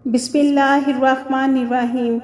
بسم اللہ الرحمن الرحیم۔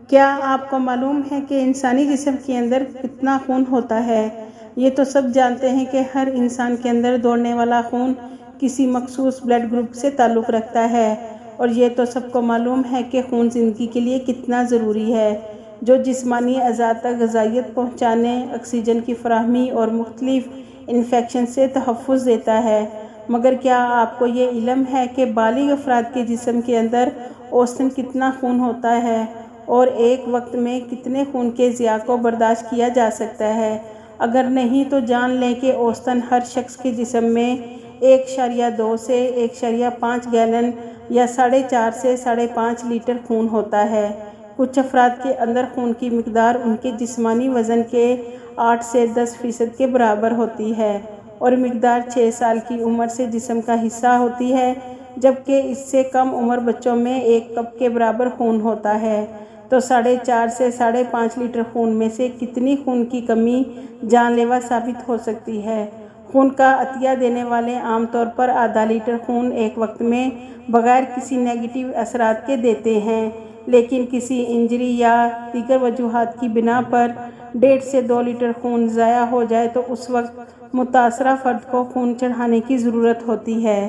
کیا آپ کو معلوم ہے کہ انسانی جسم کے اندر کتنا خون ہوتا ہے؟ یہ تو سب جانتے ہیں کہ ہر انسان کے اندر دوڑنے والا خون کسی مخصوص بلڈ گروپ سے تعلق رکھتا ہے، اور یہ تو سب کو معلوم ہے کہ خون زندگی کے لیے کتنا ضروری ہے، جو جسمانی اعضاء تک غذائیت پہنچانے، آکسیجن کی فراہمی اور مختلف انفیکشن سے تحفظ دیتا ہے۔ مگر کیا آپ کو یہ علم ہے کہ بالغ افراد کے جسم کے اندر اوسطاً کتنا خون ہوتا ہے، اور ایک وقت میں کتنے خون کے ضیاع کو برداشت کیا جا سکتا ہے؟ اگر نہیں تو جان لیں کہ اوسطاً ہر شخص کے جسم میں 1.2 سے 1.5 گیلن یا 4.5 سے 5.5 لیٹر خون ہوتا ہے۔ کچھ افراد کے اندر خون کی مقدار ان کے جسمانی وزن کے 8 سے 10% کے برابر ہوتی ہے، اور مقدار 6 سال کی عمر سے جسم کا حصہ ہوتی ہے، جبکہ اس سے کم عمر بچوں میں 1 کپ کے برابر خون ہوتا ہے۔ تو 4.5 سے 5.5 لیٹر خون میں سے کتنی خون کی کمی جان لیوا ثابت ہو سکتی ہے؟ خون کا عطیہ دینے والے عام طور پر آدھا لیٹر خون ایک وقت میں بغیر کسی نیگیٹو اثرات کے دیتے ہیں، لیکن کسی انجری یا دیگر وجوہات کی بنا پر 1.5 سے 2 لیٹر خون ضائع ہو جائے تو اس وقت متاثرہ فرد کو خون چڑھانے کی ضرورت ہوتی ہے۔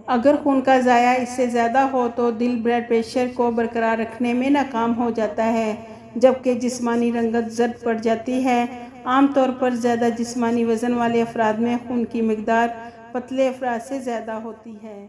اگر خون کا ضیاع اس سے زیادہ ہو تو دل بلڈ پریشر کو برقرار رکھنے میں ناکام ہو جاتا ہے، جبکہ جسمانی رنگت زرد پڑ جاتی ہے۔ عام طور پر زیادہ جسمانی وزن والے افراد میں خون کی مقدار پتلے افراد سے زیادہ ہوتی ہے۔